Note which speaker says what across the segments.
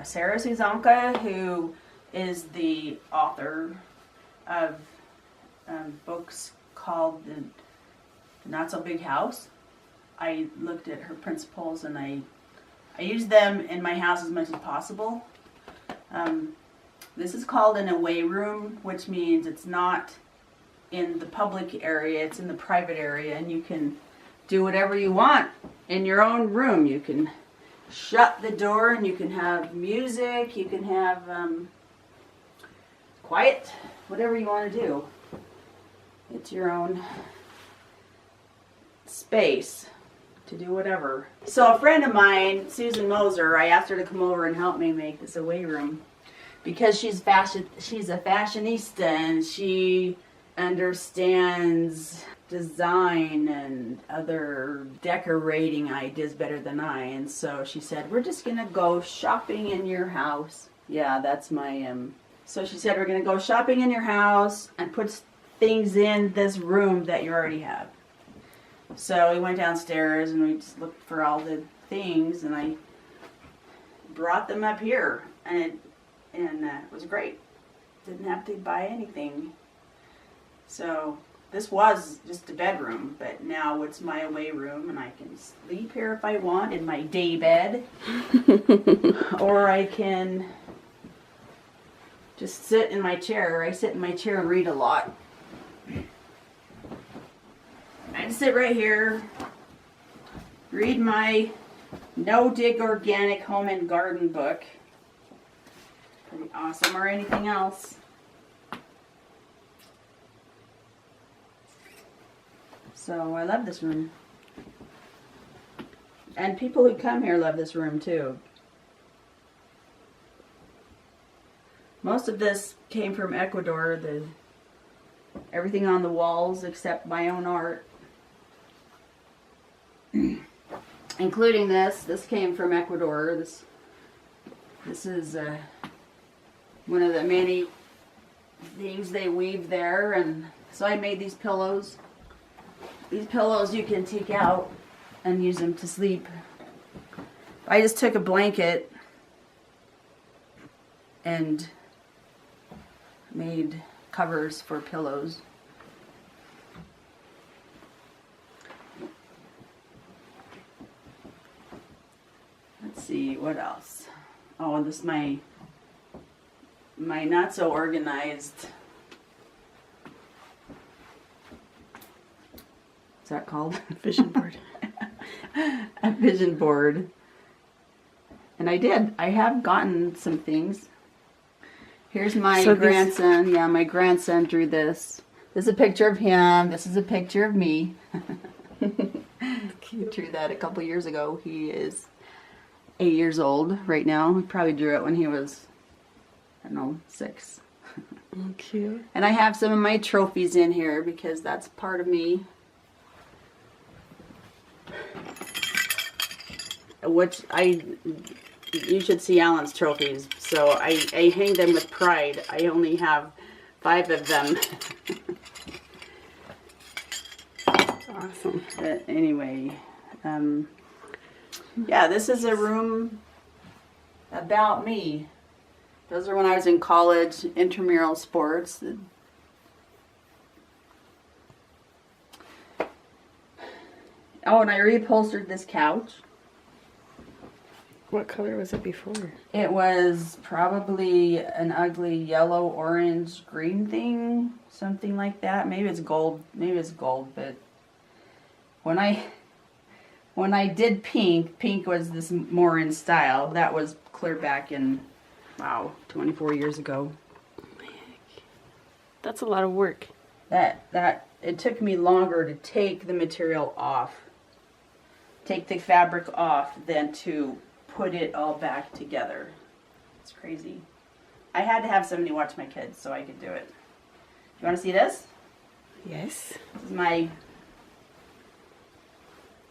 Speaker 1: Sarah Susanka, who is the author of books called The Not So Big House. I looked at her principles and I use them in my house as much as possible. This is called an away room, which means it's not in the public area, it's in the private area, and you can do whatever you want in your own room. You can shut the door and you can have music, you can have quiet, whatever you want to do. It's your own space to do whatever. So a friend of mine, Susan Moser, I asked her to come over and help me make this away room because she's a fashionista and she understands design and other decorating ideas better than I. And so she said, we're just gonna go shopping in your house. Yeah, that's my so she said, we're gonna go shopping in your house and put things in this room that you already have. So we went downstairs and we just looked for all the things, and I brought them up here, and it was great. Didn't have to buy anything. So this was just a bedroom, but now it's my away room, and I can sleep here if I want in my day bed, or I can just sit in my chair. I sit in my chair and read a lot. I sit right here, read my no-dig organic home and garden book. Pretty awesome, or anything else. So I love this room. And people who come here love this room too. Most of this came from Ecuador. Everything on the walls except my own art. Including this. This came from Ecuador. This is one of the many things they weave there, and so I made these pillows. These pillows you can take out and use them to sleep. I just took a blanket and made covers for pillows. Let's see, what else? Oh, this is my not so organized. What's that called?
Speaker 2: Vision board.
Speaker 1: A vision board. And I have gotten some things. Here's my grandson. Yeah, my grandson drew this. This is a picture of him. This is a picture of me. He drew that a couple years ago. He is 8 years old right now. He probably drew it when he was, I don't know, 6.
Speaker 2: Oh, cute.
Speaker 1: And I have some of my trophies in here because that's part of me. Which you should see Alan's trophies. So I hang them with pride. I only have 5 of them.
Speaker 2: Awesome.
Speaker 1: But anyway, yeah, this is a room about me. Those are when I was in college, intramural sports. Oh, and I reupholstered this couch.
Speaker 2: What color was it before?
Speaker 1: It was probably an ugly yellow, orange, green thing. Something like that. Maybe it's gold. Maybe it's gold, but when I did pink was this more in style. That was clear back in, wow, 24 years ago.
Speaker 2: That's a lot of work.
Speaker 1: It took me longer to take the material off, take the fabric off, than to put it all back together. It's crazy. I had to have somebody watch my kids so I could do it. You want to see this?
Speaker 2: Yes.
Speaker 1: This is my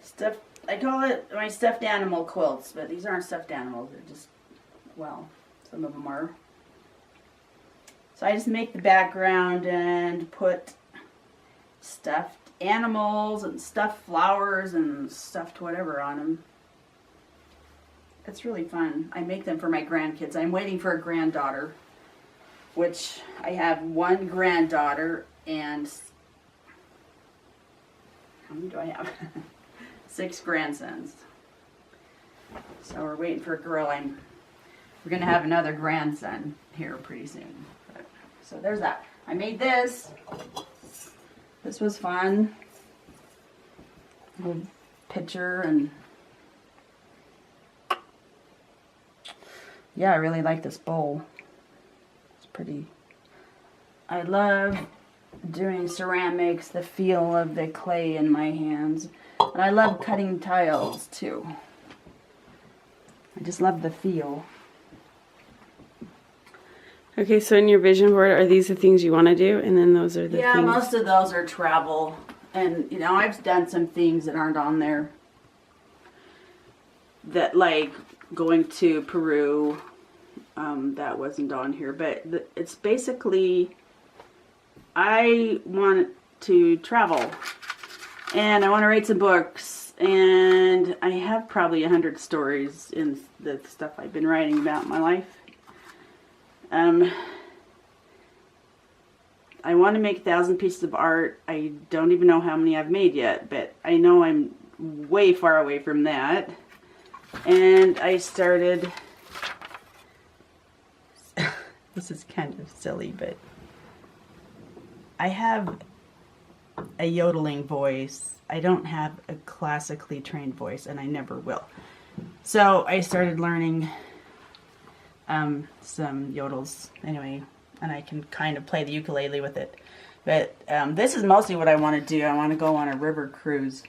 Speaker 1: stuffed, I call it my stuffed animal quilts, but these aren't stuffed animals. They're just, well, some of them are. So I just make the background and put stuffed animals and stuffed flowers and stuffed whatever on them. it's really fun. I make them for my grandkids. I'm waiting for a granddaughter, which I have one granddaughter and how many do I have? 6 grandsons. So we're waiting for a girl. We're gonna have another grandson here pretty soon. So there's that. I made this. This was fun. Little picture and yeah, I really like this bowl. It's pretty. I love doing ceramics, the feel of the clay in my hands. And I love cutting tiles too. I just love the feel.
Speaker 2: Okay, so in your vision board, are these the things you want to do? And then those are the
Speaker 1: Yeah,
Speaker 2: things?
Speaker 1: most of those are travel. And, you know, I've done some things that aren't on there. That, like, going to Peru, that wasn't on here. But it's basically, I want to travel. And I want to write some books. And I have probably 100 stories in the stuff I've been writing about my life. I want to make 1,000 pieces of art. I don't even know how many I've made yet, but I know I'm way far away from that. And I started, this is kind of silly, but I have a yodeling voice. I don't have a classically trained voice, and I never will. So I started learning some yodels anyway, and I can kind of play the ukulele with it. But this is mostly what I want to do. I want to go on a river cruise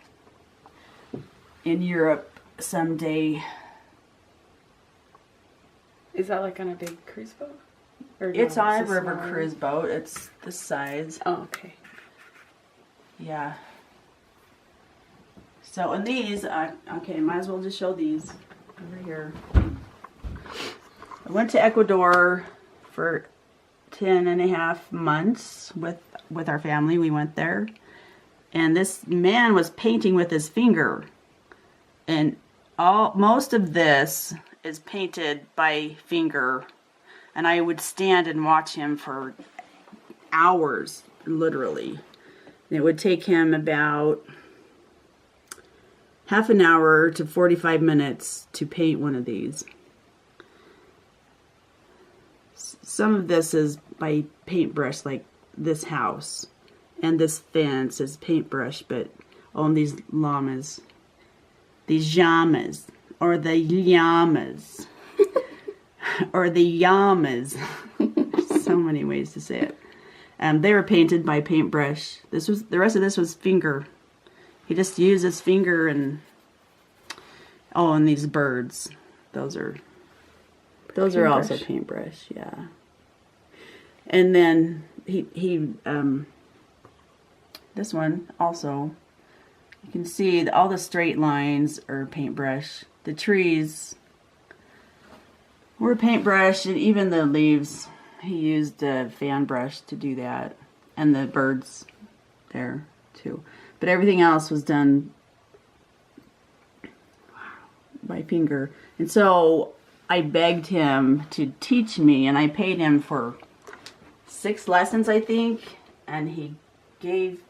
Speaker 1: in Europe someday.
Speaker 2: Is that like on a big cruise boat? Or no,
Speaker 1: It's on a
Speaker 2: it's
Speaker 1: river
Speaker 2: smaller?
Speaker 1: cruise boat. It's this size.
Speaker 2: Oh, okay.
Speaker 1: Yeah. So, and these, okay, might as well just show these over here. I went to Ecuador for 10.5 months with our family. We went there. And this man was painting with his finger. And most of this is painted by finger. And I would stand and watch him for hours, literally. And it would take him about half an hour to 45 minutes to paint one of these. Some of this is by paintbrush, like this house. And this fence is paintbrush, but and these llamas. These llamas. Or the llamas. Or the llamas. There's so many ways to say it. They were painted by paintbrush. The rest of this was finger. He just used his finger and and these birds. Those are also paintbrush, yeah. And then he this one also, you can see all the straight lines are paintbrush. The trees were paintbrush, and even the leaves, he used a fan brush to do that. And the birds there too. But everything else was done by finger. And so I begged him to teach me, and I paid him for 6 lessons, I think. And he gave,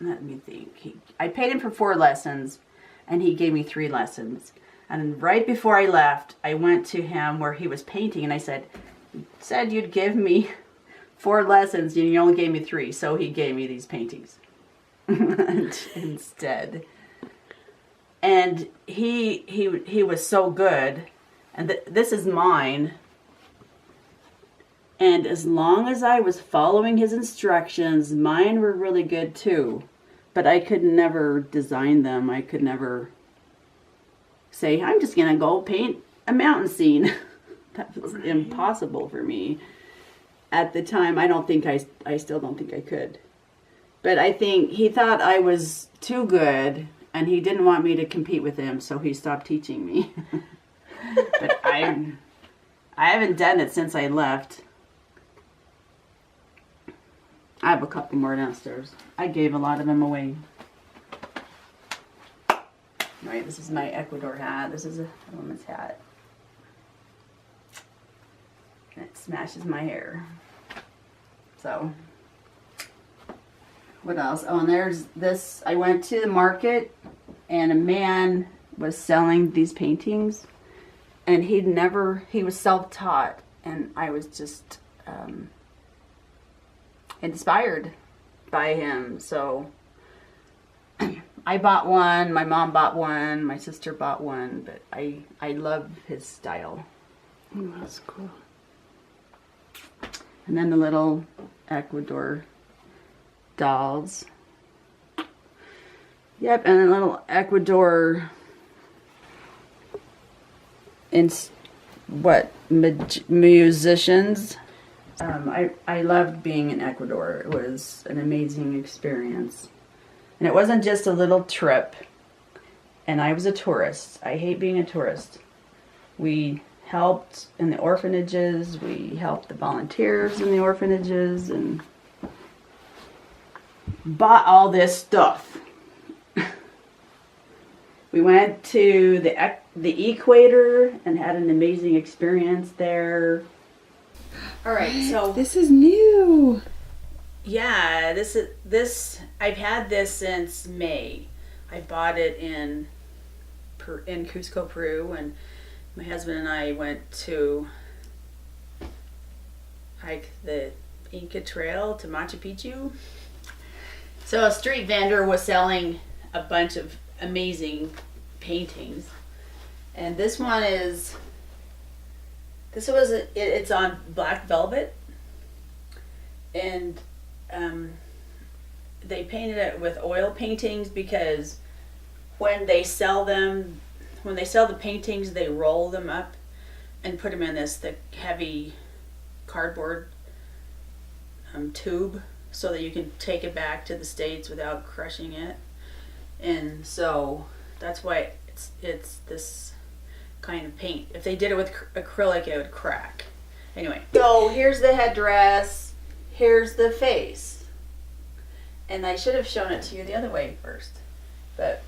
Speaker 1: let me think, I paid him for 4 lessons, and he gave me 3 lessons. And right before I left, I went to him where he was painting, and I said, "You said you'd give me 4 lessons, and you only gave me 3. So he gave me these paintings instead. And he was so good. And this is mine. And as long as I was following his instructions, mine were really good too. But I could never design them. I could never say, I'm just going to go paint a mountain scene. That was impossible for me. At the time, I still don't think I could. But I think he thought I was too good, and he didn't want me to compete with him, so he stopped teaching me. But I haven't done it since I left. I have a couple more downstairs. I gave a lot of them away. Right, this is my Ecuador hat. This is a woman's hat. smashes my hair. So, what else? Oh, and there's this. I went to the market and a man was selling these paintings, and he was self-taught, and I was just inspired by him. So I bought one, my mom bought one, my sister bought one, but I love his style.
Speaker 2: Oh, that's cool.
Speaker 1: And then the little Ecuador dolls. Yep, and then little Ecuador musicians. I loved being in Ecuador. It was an amazing experience. And it wasn't just a little trip. And I was a tourist. I hate being a tourist. We helped in the orphanages. We helped the volunteers in the orphanages and bought all this stuff. We went to the equator and had an amazing experience there. All right, so
Speaker 2: This is new.
Speaker 1: yeah, this I've had this since May. I bought it in Cusco, Peru, and my husband and I went to hike the Inca Trail to Machu Picchu. So a street vendor was selling a bunch of amazing paintings, and it's on black velvet, and they painted it with oil paintings because when they sell the paintings, they roll them up and put them in this thick, heavy cardboard tube so that you can take it back to the States without crushing it. And so that's why it's this kind of paint. If they did it with acrylic, it would crack. Anyway, so here's the headdress, here's the face. And I should have shown it to you the other way first. But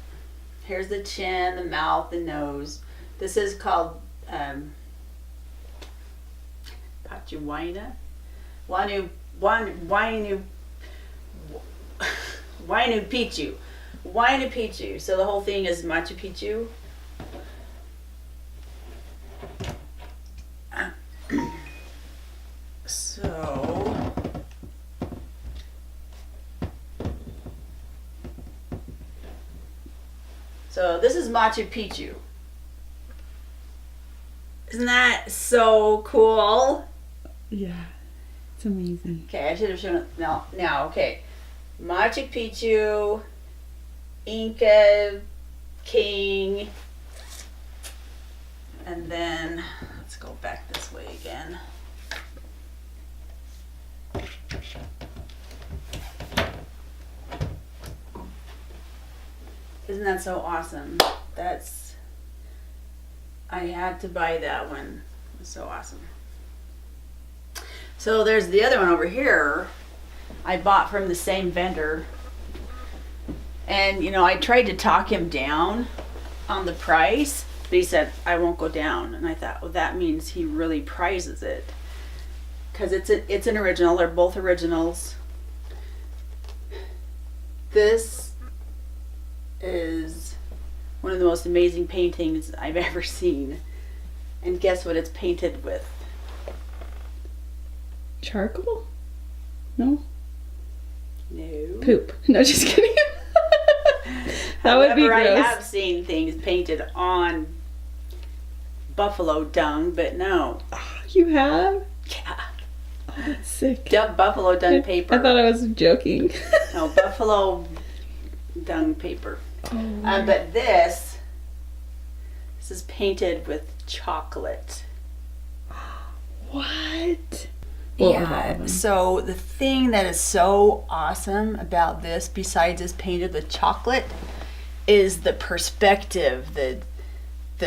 Speaker 1: here's the chin, the mouth, the nose. This is called Pachuwaina. Wanu Picchu. Huayna Picchu. So the whole thing is Machu Picchu. So this is Machu Picchu. Isn't that so cool?
Speaker 2: Yeah, it's amazing.
Speaker 1: Okay, I should have shown it now. Okay. Machu Picchu, Inca King, and then let's go back this way again. Isn't that so awesome? I had to buy that one. It was so awesome. So there's the other one over here I bought from the same vendor. And, I tried to talk him down on the price, but he said, I won't go down. And I thought, well, that means he really prizes it. Because it's an original. They're both originals. This is one of the most amazing paintings I've ever seen. And guess what it's painted with?
Speaker 2: Charcoal? No?
Speaker 1: No.
Speaker 2: Poop. No, just kidding. That would be gross.
Speaker 1: I have seen things painted on buffalo dung, but no.
Speaker 2: Oh, you have?
Speaker 1: Yeah.
Speaker 2: Oh, that's sick.
Speaker 1: Buffalo dung paper.
Speaker 2: I thought I was joking.
Speaker 1: No, buffalo dung paper.
Speaker 2: Oh.
Speaker 1: But this is painted with chocolate.
Speaker 2: What?
Speaker 1: Yeah. So the thing that is so awesome about this, besides it's painted with chocolate, is the perspective, the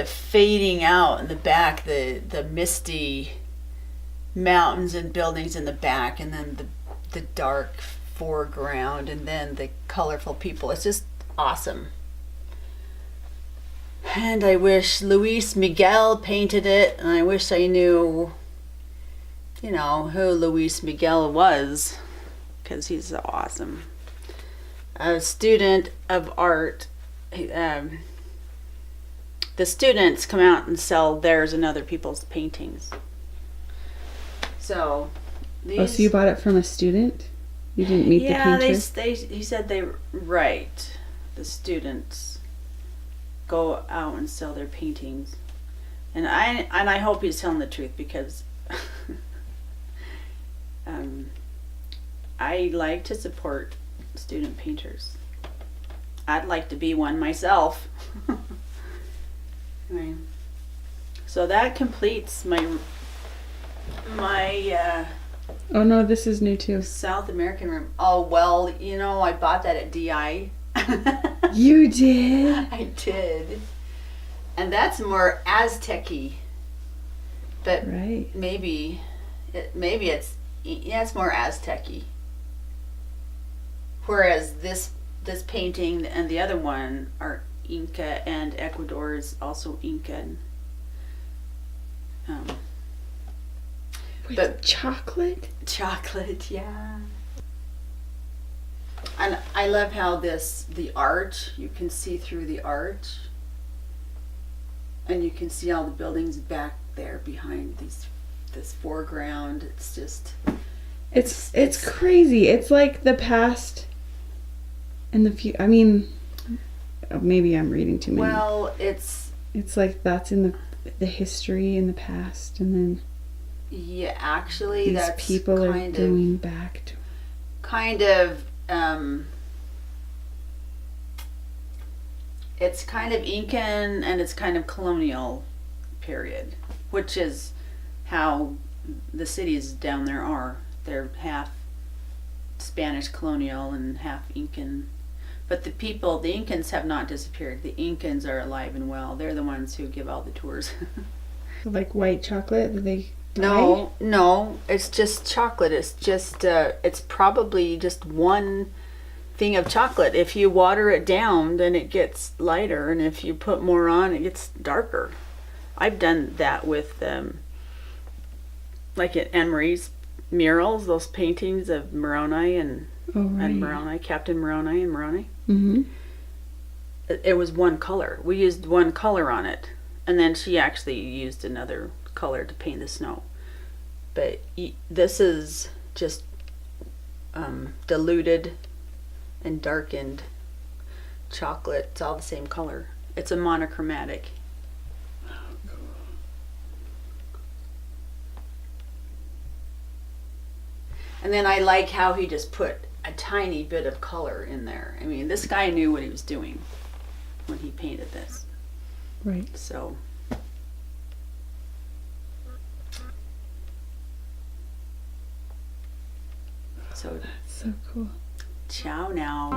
Speaker 1: fading out in the back, the misty mountains and buildings in the back, and then the dark foreground, and then the colorful people. It's just awesome. And I wish Luis Miguel painted it, and I wish I knew you know, who Luis Miguel was, because he's so awesome. A student of art. The students come out and sell theirs and other people's paintings. So, these...
Speaker 2: Oh, so you bought it from a student? You didn't meet the painter?
Speaker 1: Yeah, he said they... Right. The students go out and sell their paintings. And I hope he's telling the truth, because I like to support student painters. I'd like to be one myself. Anyway, so that completes my
Speaker 2: oh no, this is new too.
Speaker 1: South American room. Oh, well, you know, I bought that at DI.
Speaker 2: You did?
Speaker 1: I did. And that's more Aztec-y. But
Speaker 2: right.
Speaker 1: maybe it's more Aztec-y. Whereas this painting and the other one are Inca, and Ecuador is also Incan.
Speaker 2: With chocolate?
Speaker 1: Chocolate, yeah. And I love how the arch, you can see through the arch. And you can see all the buildings back there behind this foreground. It's just...
Speaker 2: It's crazy. It's like the past and the future. I mean, maybe I'm reading too many.
Speaker 1: Well, it's
Speaker 2: like that's in the history in the past, and then
Speaker 1: yeah, actually,
Speaker 2: these
Speaker 1: that's
Speaker 2: people are going back to
Speaker 1: it's kind of Incan and it's kind of colonial period, which is how the cities down there are. They're half Spanish colonial and half Incan. But the Incans have not disappeared. The Incans are alive and well. They're the ones who give all the tours.
Speaker 2: like white chocolate that they
Speaker 1: No, it's just chocolate. It's just it's probably just one thing of chocolate. If you water it down, then it gets lighter, and if you put more on, it gets darker. I've done that with like at Anne Marie's murals, those paintings of Moroni and Moroni, Captain Moroni and Moroni.
Speaker 2: Mm-hmm.
Speaker 1: It was one color. We used one color on it, and then she actually used another color to paint the snow. But this is just diluted and darkened chocolate. It's all the same color. It's a monochromatic. And then I like how he just put a tiny bit of color in there. I mean, this guy knew what he was doing when he painted this.
Speaker 2: Right.
Speaker 1: So.
Speaker 2: That's so cool.
Speaker 1: Ciao now.